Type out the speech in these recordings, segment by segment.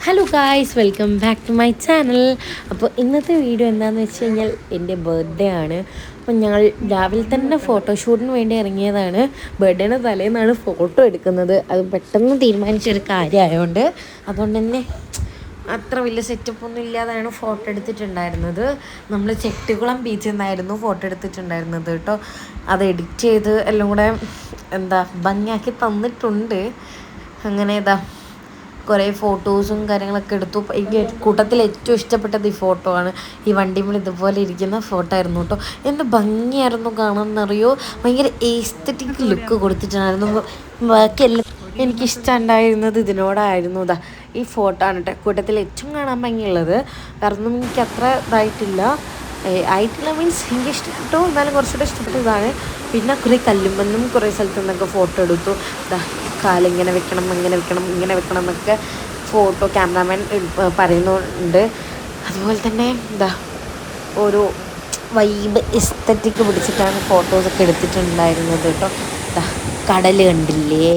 Hello guys, welcome back to my channel. അപ്പോൾ ഇന്നത്തെ video എന്താണെന്ന് വെച്ച് കഴിഞ്ഞാൽ എൻ്റെ ബർത്ത്ഡേ ആണ്. അപ്പം ഞങ്ങൾ രാവിലെ തന്നെ ഫോട്ടോഷൂട്ടിന് വേണ്ടി ഇറങ്ങിയതാണ്. ബർത്ത്ഡേയുടെ തലേന്നാണ് ഫോട്ടോ എടുക്കുന്നത്. അത് പെട്ടെന്ന് തീരുമാനിച്ചൊരു കാര്യമായതുകൊണ്ട് അതുകൊണ്ട് തന്നെ അത്ര വലിയ സെറ്റപ്പൊന്നും ഇല്ലാതാണ് ഫോട്ടോ എടുത്തിട്ടുണ്ടായിരുന്നത്. നമ്മൾ ചെട്ടിക്കുളം ബീച്ചിൽ നിന്നായിരുന്നു ഫോട്ടോ എടുത്തിട്ടുണ്ടായിരുന്നത് കേട്ടോ. അത് എഡിറ്റ് ചെയ്ത് എല്ലാം കൂടെ ഭംഗിയാക്കി തന്നിട്ടുണ്ട്. അങ്ങനെ കുറേ ഫോട്ടോസും കാര്യങ്ങളൊക്കെ എടുത്തു. എനിക്ക് കൂട്ടത്തിൽ ഏറ്റവും ഇഷ്ടപ്പെട്ടത് ഈ ഫോട്ടോ ആണ്. ഈ വണ്ടിമേൽ ഇതുപോലെ ഇരിക്കുന്ന ഫോട്ടോ ആയിരുന്നു കേട്ടോ. എന്ത് ഭംഗിയായിരുന്നു കാണാമെന്നറിയോ. ഭയങ്കര എസ്തെറ്റിക് ലുക്ക് കൊടുത്തിട്ടുണ്ടായിരുന്നു. ബാക്കിയെല്ലാം എനിക്കിഷ്ടമുണ്ടായിരുന്നത് ഇതിനോടായിരുന്നു. ഈ ഫോട്ടോ ആണ് കേട്ടോ കൂട്ടത്തിൽ ഏറ്റവും കാണാൻ ഭംഗിയുള്ളത്. കാരണം എനിക്ക് അത്ര ആയിട്ടില്ല മീൻസ് എനിക്ക് ഇഷ്ടപ്പെട്ടു, എന്നാലും കുറച്ചുകൂടെ ഇഷ്ടപ്പെട്ടതാണ്. പിന്നെ കുറേ കല്ലുമ്പന്നും കുറേ സ്ഥലത്തു നിന്നൊക്കെ ഫോട്ടോ എടുത്തു. കാലിങ്ങനെ വെക്കണം, അങ്ങനെ വെക്കണം, ഇങ്ങനെ വെക്കണം എന്നൊക്കെ ഫോട്ടോ ക്യാമറാമാൻ പറയുന്നുണ്ട്. അതുപോലെ തന്നെ ഒരു വൈബ് എസ്തെറ്റിക് പിടിച്ചിട്ടാണ് ഫോട്ടോസൊക്കെ എടുത്തിട്ടുണ്ടായിരുന്നത് കേട്ടോ. കടൽ കണ്ടില്ലേ,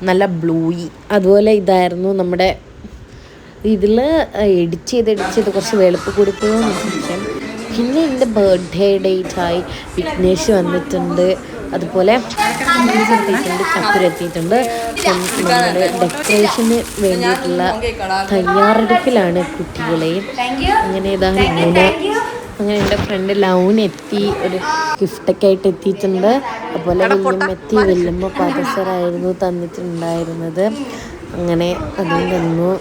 നല്ല ബ്ലൂയി. അതുപോലെ ഇതായിരുന്നു നമ്മുടെ ഇതിൽ എഡിറ്റ് ചെയ്ത് കുറച്ച് വെളുപ്പ് കൂടിപ്പോയെന്ന് സംശയം. പിന്നെ എൻ്റെ ബർത്ത്ഡേ ഡേറ്റായി വിഘ്നേഷ് വന്നിട്ടുണ്ട്. അതുപോലെ എത്തിയിട്ടുണ്ട്, ചക്കുര എത്തിയിട്ടുണ്ട്. നമ്മുടെ ഡെക്കറേഷന് വേണ്ടിയിട്ടുള്ള തയ്യാറെടുപ്പിലാണ് കുട്ടികളെയും. അങ്ങനെ അങ്ങനെ എൻ്റെ ഫ്രണ്ട് ലൗൻ എത്തി, ഒരു ഗിഫ്റ്റൊക്കെ ആയിട്ട് എത്തിയിട്ടുണ്ട്. അതുപോലെ വല്യമ്മ പാദസരായിരുന്നു തന്നിട്ടുണ്ടായിരുന്നത്. അങ്ങനെ അതും തന്നു.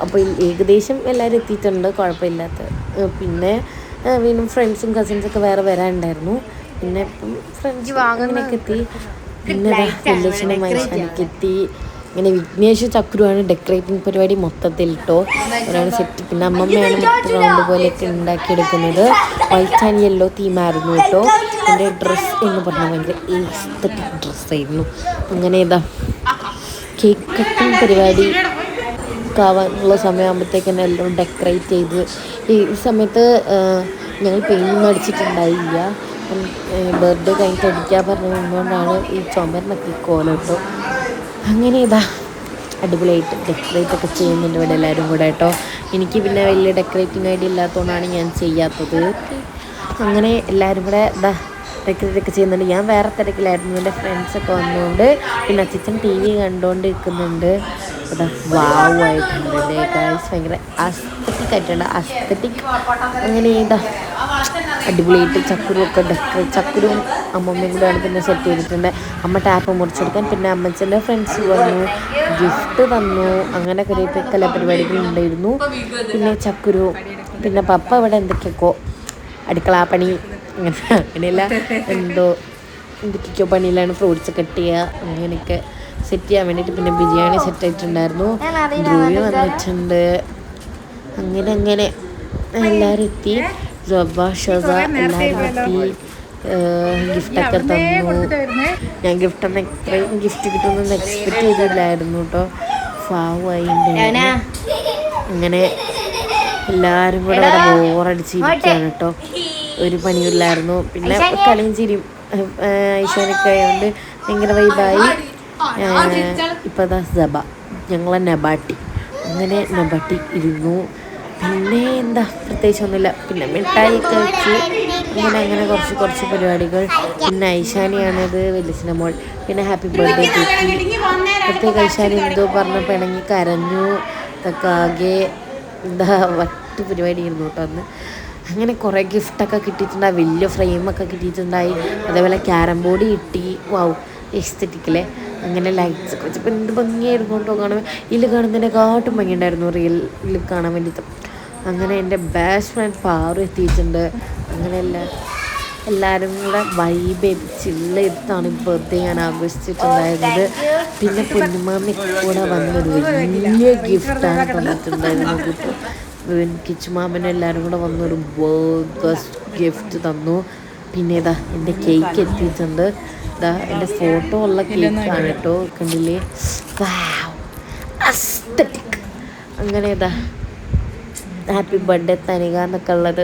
അപ്പോൾ ഏകദേശം എല്ലാവരും എത്തിയിട്ടുണ്ട്, കുഴപ്പമില്ലാത്ത. പിന്നെ വീണ്ടും ഫ്രണ്ട്സും കസിൻസൊക്കെ വേറെ വരാനുണ്ടായിരുന്നു. പിന്നെ ഇപ്പം ഫ്രണ്ട്സ് അങ്ങനെയൊക്കെ എത്തി. പിന്നെ വല്യച്ഛനും മൈശാനൊക്കെ എത്തി. ഇങ്ങനെ വിഘ്നേഷ് ചക്രുവാണ് ഡെക്കറേറ്റിംഗ് പരിപാടി മൊത്തത്തിൽ കേട്ടോ. ഒരാണ് സെറ്റ്. പിന്നെ അമ്മമ്മയാണ് റൗണ്ട് പോലെയൊക്കെ ഉണ്ടാക്കിയെടുക്കുന്നത്. വൈറ്റ് ആൻഡ് യെല്ലോ തീമായിരുന്നു കേട്ടോ. എൻ്റെ ഡ്രസ്സ് എന്ന് പറഞ്ഞാൽ ഭയങ്കര എസ്തെറ്റിക് ഡ്രസ്സായിരുന്നു. അങ്ങനെ കേക്ക് കട്ടിങ് പരിപാടി ആവാനുള്ള സമയമാകുമ്പോഴത്തേക്കും എല്ലാം ഡെക്കറേറ്റ് ചെയ്ത്. ഈ സമയത്ത് ഞങ്ങൾ പെയിൻ്റൊന്നും അടിച്ചിട്ടുണ്ടായില്ല. ബർത്ത്ഡേ കഴിഞ്ഞിട്ട് അടിക്കാൻ പറഞ്ഞതുകൊണ്ടാണ് ഈ ചുമരിനൊക്കെ കോലം കേട്ടോ. അങ്ങനെ അടിപൊളിയായിട്ട് ഡെക്കറേറ്റ് ഒക്കെ ചെയ്യുന്നുണ്ട് ഇവിടെ എല്ലാവരും കൂടെ കേട്ടോ. എനിക്ക് പിന്നെ വലിയ ഡെക്കറേറ്റിംഗ് ഐഡിയ ഇല്ലാത്തതുകൊണ്ടാണ് ഞാൻ ചെയ്യാത്തത്. അങ്ങനെ എല്ലാവരും കൂടെ ഡെക്കറേറ്റ് ഒക്കെ ചെയ്യുന്നുണ്ട്. ഞാൻ വേറെ തിരക്കിലായിരുന്നു. എൻ്റെ ഫ്രണ്ട്സൊക്കെ വന്നുകൊണ്ട്. പിന്നെ അച്ഛൻ ടി വി കണ്ടുകൊണ്ടിരിക്കുന്നുണ്ട്. വാവായിട്ടുണ്ട് ഗൈസ്, ഭയങ്കര അസ്തെറ്റിക് ആയിട്ടുണ്ട്. അങ്ങനെ അടിപൊളിയായിട്ട് ചക്കുരും അമ്മമ്മയും കൂടെയാണ് പിന്നെ സെറ്റ് ചെയ്തിട്ടുണ്ട്. അമ്മ ടാപ്പ് മുറിച്ചെടുക്കാൻ. പിന്നെ അമ്മച്ചൻ്റെ ഫ്രണ്ട്സ് വന്നു, ഗിഫ്റ്റ് തന്നു. അങ്ങനെ കുറേ കലാപരിപാടികളുണ്ടായിരുന്നു. പിന്നെ ചക്കുരു, പിന്നെ പപ്പ ഇവിടെ എന്തൊക്കെയൊക്കെ അടുക്കളാപ്പണി അങ്ങനെയല്ല എന്തൊക്കെയോ പണിയിലാണ്. ഫ്രൂട്ട്സ് കട്ട് ചെയ്യുക, അങ്ങനെയൊക്കെ സെറ്റ് ചെയ്യാൻ വേണ്ടിയിട്ട്. പിന്നെ ബിരിയാണി സെറ്റായിട്ടുണ്ടായിരുന്നു. ധ്രുവി വന്നിട്ടുണ്ട്. അങ്ങനെ എല്ലാവരും എത്തി. എല്ലാവരും എത്തി. ഗിഫ്റ്റൊക്കെ തന്നു. ഞാൻ ഇത്രയും ഗിഫ്റ്റ് കിട്ടുമെന്ന് എക്സ്പെക്റ്റ് ചെയ്തില്ലായിരുന്നു കേട്ടോ. ഫാവായി. അങ്ങനെ എല്ലാവരും കൂടെ ബോറടിച്ചിരിക്കുകയാണ് കേട്ടോ. ഒരു പണിയില്ലായിരുന്നു. പിന്നെ കളിയും ചിരിയും ഈശോനൊക്കെ ആയതുകൊണ്ട് ഭയങ്കര വൈബായി. ഇപ്പം ഞങ്ങളെ നെബാട്ടി. അങ്ങനെ നെബാട്ടി ഇരുന്നു. പിന്നെ പ്രത്യേകിച്ചൊന്നുമില്ല. പിന്നെ മിഠായിയൊക്കെ വെച്ച് അങ്ങനെ കുറച്ച് പരിപാടികൾ. പിന്നെ ഐശാനിയാണത്, വലിയ മോൾ. പിന്നെ ഹാപ്പി ബർത്ത്ഡേ കേക്ക്. പ്രത്യേക ഐശാനി എന്തോ പറഞ്ഞ് പിണങ്ങി കരഞ്ഞു. ഇതൊക്കെ ആകെ വട്ട് പരിപാടിയായിരുന്നു കേട്ടോ അന്ന്. അങ്ങനെ കുറേ ഗിഫ്റ്റൊക്കെ കിട്ടിയിട്ടുണ്ടായി. വലിയ ഫ്രെയിമൊക്കെ കിട്ടിയിട്ടുണ്ടായി. അതേപോലെ ക്യാരം ബോർഡ് കിട്ടി. വാവ്, എസ്തെറ്റിക്കല്ലേ. അങ്ങനെ ലൈറ്റ്സ് ഒക്കെ വെച്ചപ്പോൾ എന്ത് ഭംഗിയായിരുന്നു കേട്ടോ കാണാൻ. ഇതിൽ കാണുന്നതിനെക്കാട്ടും ഭംഗിയുണ്ടായിരുന്നു റിയൽ കാണാൻ വേണ്ടിയിട്ട്. അങ്ങനെ എൻ്റെ ബെസ്റ്റ് ഫ്രണ്ട് പാറു എത്തിയിട്ടുണ്ട്. അങ്ങനെ എല്ലാവരും കൂടെ വൈബ് ചെയ്ത് ചില്ല് ചെയ്തിട്ടാണ് ബർത്ത്ഡേ ഞാൻ ആഘോഷിച്ചിട്ടുണ്ടായിരുന്നത്. പിന്നെ പൊന്നുമാമി കൂടെ വന്നൊരു വലിയ ഗിഫ്റ്റാണ് തന്നിട്ടുണ്ടായിരുന്നത് കേട്ടോ. കിച്ചുമാമനും എല്ലാവരും കൂടെ വന്നൊരു ബെസ്റ്റ് ഗിഫ്റ്റ് തന്നു. പിന്നെ എൻ്റെ കേക്ക് എത്തിയിട്ടുണ്ട്. എൻ്റെ ഫോട്ടോ ഉള്ള കേക്കാണ് കേട്ടോ, കണ്ടില്ലേ. അസ്തെറ്റിക്. അങ്ങനെ ഹാപ്പി ബർത്ത്ഡേ തനിക എന്നൊക്കെ ഉള്ളത്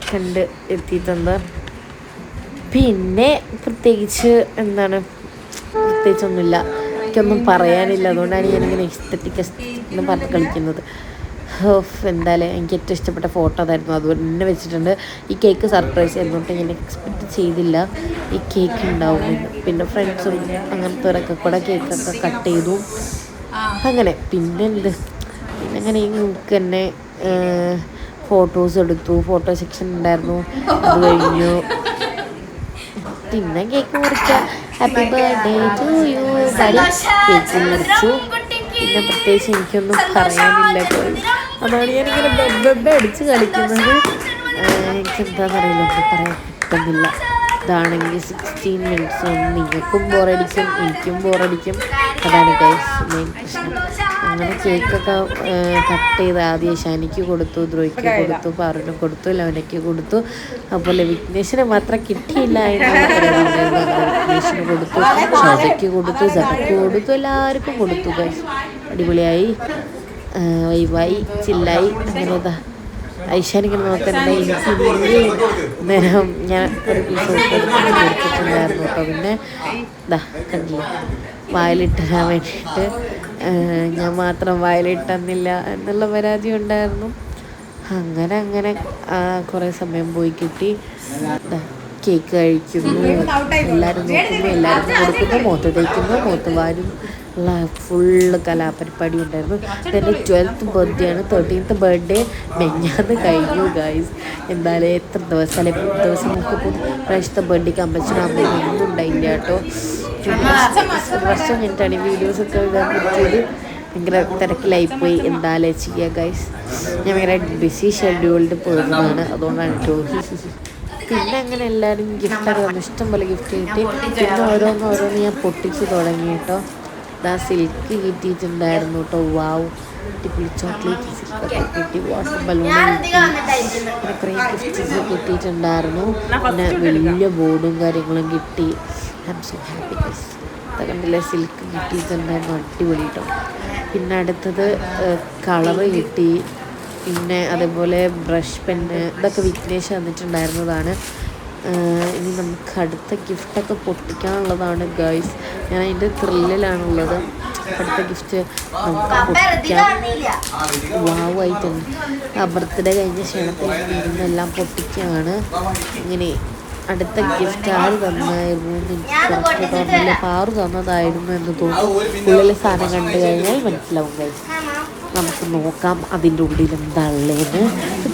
കണ്ട് എത്തിയിട്ടുണ്ട്. പിന്നെ പ്രത്യേകിച്ചൊന്നുമില്ല. എനിക്കൊന്നും പറയാനില്ല, അതുകൊണ്ടാണ് ഞാനിങ്ങനെ എസ്തെറ്റിക് എന്ന് പറഞ്ഞ് കളിക്കുന്നത്. എന്തായാലും എനിക്ക് ഏറ്റവും ഇഷ്ടപ്പെട്ട ഫോട്ടോ അതായിരുന്നു, അതുപോലെ തന്നെ വെച്ചിട്ടുണ്ട്. ഈ കേക്ക് സർപ്രൈസ് ആയിരുന്നു, ഞാൻ എക്സ്പെക്റ്റ് ചെയ്തില്ല ഈ കേക്ക് ഉണ്ടാവുമെന്ന്. പിന്നെ ഫ്രണ്ട്സും അങ്ങനത്തെവരൊക്കെ കൂടെ കേക്കൊക്കെ കട്ട് ചെയ്തു. അങ്ങനെ പിന്നെ അങ്ങനെ നമുക്ക് തന്നെ ഫോട്ടോസ് എടുത്തു. ഫോട്ടോ സെക്ഷൻ ഉണ്ടായിരുന്നു, അത് കഴിഞ്ഞു. പിന്നെ കേക്ക് മുറിക്കുക, happy birthday to you cake മുറിച്ചു. പിന്നെ പ്രത്യേകിച്ച് എനിക്കൊന്നും പറയാനില്ല. അതാണ് ഞാനിങ്ങനെ ബെഡ് അടിച്ച് കളിക്കുന്നത്. എനിക്കെന്താണെന്നറിയില്ല, ഒന്നും പറയാൻ പറ്റുന്നില്ല. ഇതാണെങ്കിൽ 16 മിനിറ്റ്സ് നിങ്ങൾക്കും ബോറടിക്കും, എനിക്കും ബോറടിക്കും. അതാണ് ഗൈസ് മെയിൻ പ്രശ്നം. അങ്ങനെ കേക്കൊക്കെ കട്ട് ചെയ്ത് ആദ്യം ഷാനിക്ക് കൊടുത്തു, ധ്രുവയ്ക്ക് കൊടുത്തു, പാറുവിന് കൊടുത്തു, ലവനയ്ക്ക് കൊടുത്തു. അതുപോലെ വിഘ്നേഷിനെ മാത്രം കിട്ടിയില്ല വിഘ്നേഷിന് കൊടുത്തു, ഷോസയ്ക്ക് കൊടുത്തു, സഹയ്ക്ക് കൊടുത്തു, എല്ലാവർക്കും കൊടുത്തു ഗൈസ്. അടിപൊളിയായി, വൈവായി, ചില്ലായി. അങ്ങനെ ഇതാ ഐഷാനിങ്ങനെ നോക്കണ്ട. എനിക്ക് നേരം ഞാൻ ഒരു പീസ് കൊടുത്തിട്ടുണ്ടായിരുന്നു കേട്ടോ. പിന്നെ ഇതാ കണ്ടില്ല, വായിലിട്ടിടാൻ വേണ്ടിയിട്ട് ഞാൻ മാത്രം വായിലിട്ടെന്നില്ല എന്നുള്ള പരാതി ഉണ്ടായിരുന്നു. അങ്ങനെ കുറേ സമയം പോയി കിട്ടി. കേക്ക് കഴിക്കുന്നു, എല്ലാവരും നോക്കുന്നു, എല്ലാവർക്കും കൊടുക്കുന്നു, മുഖത്ത് തേക്കുന്നു, മുഖത്ത് വാരും ഉള്ള ഫുള്ള് കലാപരിപാടി ഉണ്ടായിരുന്നു. എൻ്റെ 12th ബർത്ത്ഡേ ആണ്. 13th ബർത്ത്ഡേ മെഞ്ഞാന്ന് കഴിഞ്ഞു ഗൈസ്. എന്തായാലും എത്ര ദിവസം നമുക്ക് പ്രാവശ്യത്തെ ബർത്ത്ഡേക്ക് അമ്മച്ചനൊന്നും ഉണ്ടായില്ല കേട്ടോ. ഒരു വർഷം കഴിഞ്ഞിട്ടാണ് ഈ വീഡിയോസൊക്കെ ഇടാൻ പറ്റിയത്. ഭയങ്കര തിരക്കിലായിപ്പോയി, എന്തായാലും ചെയ്യുക ഗൈസ്. ഞാൻ ഭയങ്കര ബിസി ഷെഡ്യൂൾഡ് പേഴ്സണാണ്, അതുകൊണ്ടാണ് കേട്ടോ. പിന്നെ അങ്ങനെ എല്ലാവരും ഗിഫ്റ്റൊക്കെ തന്നു, ഇഷ്ടംപോലെ ഗിഫ്റ്റ് കിട്ടി. പിന്നെ ഓരോന്ന് ഞാൻ പൊട്ടിച്ച് തുടങ്ങി കേട്ടോ. ഇതാ സിൽക്ക് കിട്ടിയിട്ടുണ്ടായിരുന്നു കേട്ടോ. വാവ്, അടിപൊളി ചോക്ലേറ്റ് സിൽക്കൊക്കെ കിട്ടി, വാട്ടർ ബലൂൺ കിട്ടി, പിന്നെ കുറേ ഗിഫ്റ്റ്സ് കിട്ടിയിട്ടുണ്ടായിരുന്നു. പിന്നെ വലിയ ബോർഡും കാര്യങ്ങളും കിട്ടി. I am so happy guys. കണ്ടില്ലേ, സിൽക്ക് കിട്ടിയിട്ടുണ്ടായിരുന്നു, അടിപൊളി കേട്ടോ. പിന്നെ അടുത്തത് കളറ് കിട്ടി. പിന്നെ അതേപോലെ ബ്രഷ് പെന്ന്, ഇതൊക്കെ വിഘ്നേഷ് തന്നിട്ടുണ്ടായിരുന്നതാണ്. ഇനി നമുക്ക് അടുത്ത ഗിഫ്റ്റൊക്കെ പൊട്ടിക്കാനുള്ളതാണ് ഗൈസ്. ഞാൻ അതിൻ്റെ ത്രില്ലിലാണുള്ളത്. അടുത്ത ഗിഫ്റ്റ് നമുക്ക് പൊട്ടിക്കാം. വാവായിട്ടുണ്ട്. ബർത്ത്ഡേ കഴിഞ്ഞ ക്ഷണത്തിൽ ഇരുന്നെല്ലാം പൊട്ടിക്കുകയാണ്. ഇങ്ങനെ അടുത്ത ഗിഫ്റ്റ് ആര് തന്നായിരുന്നു എന്ന് എനിക്ക് കറക്റ്റ് തോന്നുന്നില്ല. പാറു തന്നതായിരുന്നു എന്ന് തോന്നുന്നു. ഉള്ളിലെ സാധനം കണ്ടു കഴിഞ്ഞാൽ മനസ്സിലാവും ഗൈസ്. നമുക്ക് നോക്കാം അതിൻ്റെ ഉള്ളിൽ എന്താ ഉള്ളതെന്ന്.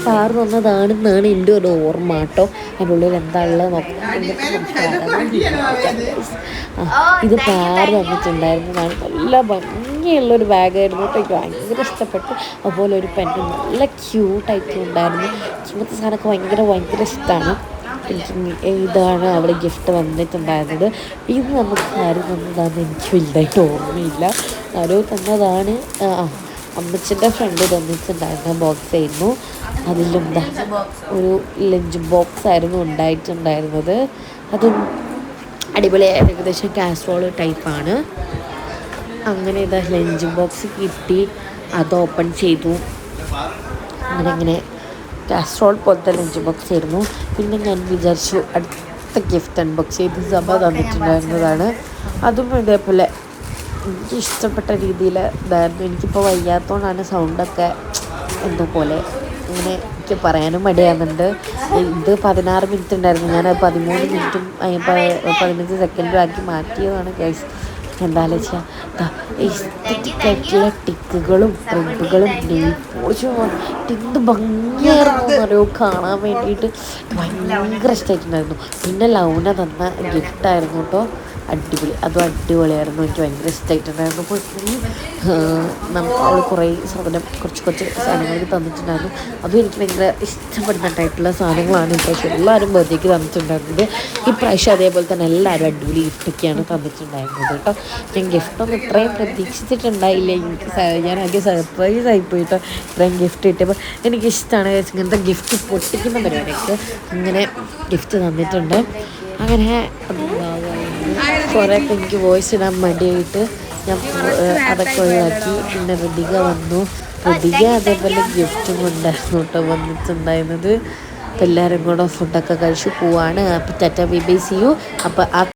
പാറു തന്നതാണെന്നാണ് എൻ്റെ ഒരു ഓർമ്മ കേട്ടോ. അതിൻ്റെ ഉള്ളിൽ എന്താ ഉള്ളത് നോക്കാം. ഇത് പാറു തന്നിട്ടുണ്ടായിരുന്നതാണ്. നല്ല ഭംഗിയുള്ളൊരു ബാഗായിരുന്നു കേട്ടോ. എനിക്ക് ഭയങ്കര ഇഷ്ടപ്പെട്ടു. അതുപോലെ ഒരു പെണ്ണ് നല്ല ക്യൂട്ടായിട്ടും ഉണ്ടായിരുന്നു. ഇങ്ങനത്തെ സാധനമൊക്കെ ഭയങ്കര ഇഷ്ടമാണ്. ഇതാണ് അവിടെ ഗിഫ്റ്റ് വന്നിട്ടുണ്ടായിരുന്നത്. ഇത് നമുക്ക് ആരും തന്നതാണെന്ന് എനിക്ക് വലുതായിട്ട് ഓർമ്മയില്ല. ആരോ തന്നതാണ്. അമ്മച്ചിൻ്റെ ഫ്രണ്ട് തന്നിട്ടുണ്ടായിരുന്ന ബോക്സ് ആയിരുന്നു. അതിലെന്താ ഒരു ലഞ്ച് ബോക്സ് ആയിരുന്നു ഉണ്ടായിട്ടുണ്ടായിരുന്നത്. അതും അടിപൊളിയായ ഏകദേശം കാസറോൾ ടൈപ്പാണ്. അങ്ങനെ ഇതാ ലഞ്ച് ബോക്സ് കിട്ടി, അത് ഓപ്പൺ ചെയ്തു. അങ്ങനെ കാസറോൾ പോലത്തെ ലഞ്ച് ബോക്സ് ആയിരുന്നു. പിന്നെ ഞാൻ വിചാരിച്ചു അടുത്ത ഗിഫ്റ്റ് അൺബോക്സ് ചെയ്ത് സഭ തന്നിട്ടുണ്ടായിരുന്നതാണ്. അതും ഇതേപോലെ എനിക്ക് ഇഷ്ടപ്പെട്ട രീതിയിൽ ഇതായിരുന്നു. എനിക്കിപ്പോൾ വയ്യാത്തതുകൊണ്ടാണ് സൗണ്ടൊക്കെ എന്തോ പോലെ, ഇങ്ങനെ എനിക്ക് പറയാനും മടിയാകുന്നുണ്ട്. ഇത് 16 മിനിറ്റ് ഉണ്ടായിരുന്നു, ഞാൻ 13 മിനിറ്റും 15 സെക്കൻഡും ആക്കി മാറ്റിയതാണ് ഗൈസ്. എന്തായാലും ചെയ്യാം. എസ്തെറ്റിക്കായിട്ടുള്ള ടിക്കുകളും പ്രിൻറ്റുകളും നെയിൽ പോളിഷും എന്ത് ഭംഗിയായിരുന്നു കാണാൻ വേണ്ടിയിട്ട്. ഭയങ്കര ഇഷ്ടമായിട്ടുണ്ടായിരുന്നു. പിന്നെ ലൗന തന്ന ഗിഫ്റ്റായിരുന്നു കേട്ടോ, അടിപൊളി. അതും അടിപൊളിയായിരുന്നു, എനിക്ക് ഭയങ്കര ഇഷ്ടമായിട്ടുണ്ടായിരുന്നു. അപ്പോൾ അവൾ കുറേ സാധനം കുറച്ച് സാധനങ്ങൾ തന്നിട്ടുണ്ടായിരുന്നു. അതും എനിക്ക് ഭയങ്കര ഇഷ്ടപ്പെടുന്നതായിട്ടുള്ള സാധനങ്ങളാണ് ഇപ്രാവശ്യം എല്ലാവരും ബർത്ത്ഡേക്ക് തന്നിട്ടുണ്ടായിരുന്നത്. ഇപ്രാവശ്യം അതേപോലെ തന്നെ എല്ലാവരും അടിപൊളി ഗിഫ്റ്റൊക്കെയാണ് തന്നിട്ടുണ്ടായിരുന്നത് കേട്ടോ. ഞാൻ ഗിഫ്റ്റൊന്നും ഇത്രയും പ്രതീക്ഷിച്ചിട്ടുണ്ടായില്ല. ഞാൻ ആദ്യം സർപ്രൈസ് ആയിപ്പോയി കേട്ടോ. ഇത്രയും ഗിഫ്റ്റ് കിട്ടിയപ്പോൾ എനിക്കിഷ്ടമാണ് ഇങ്ങനത്തെ ഗിഫ്റ്റ് പൊട്ടിക്കുന്ന പരിപാടിയൊക്കെ. അങ്ങനെ ഗിഫ്റ്റ് തന്നിട്ടുണ്ട്. അങ്ങനെ കുറേയൊക്കെ എനിക്ക് വോയിസ് ഇടാൻ മടിയായിട്ട് ഞാൻ അതൊക്കെ ഒഴിവാക്കി. പിന്നെ ഋതിക വന്നു. ഋതിക അതേപോലെ ഗിഫ്റ്റും കൊണ്ടായിരുന്നു കേട്ടോ വന്നിട്ടുണ്ടായിരുന്നത്. അപ്പോൾ എല്ലാവരും കൂടെ ഫുഡൊക്കെ കഴിച്ച് പോവാണ്. അപ്പോൾ tata bye bye see you. അപ്പോൾ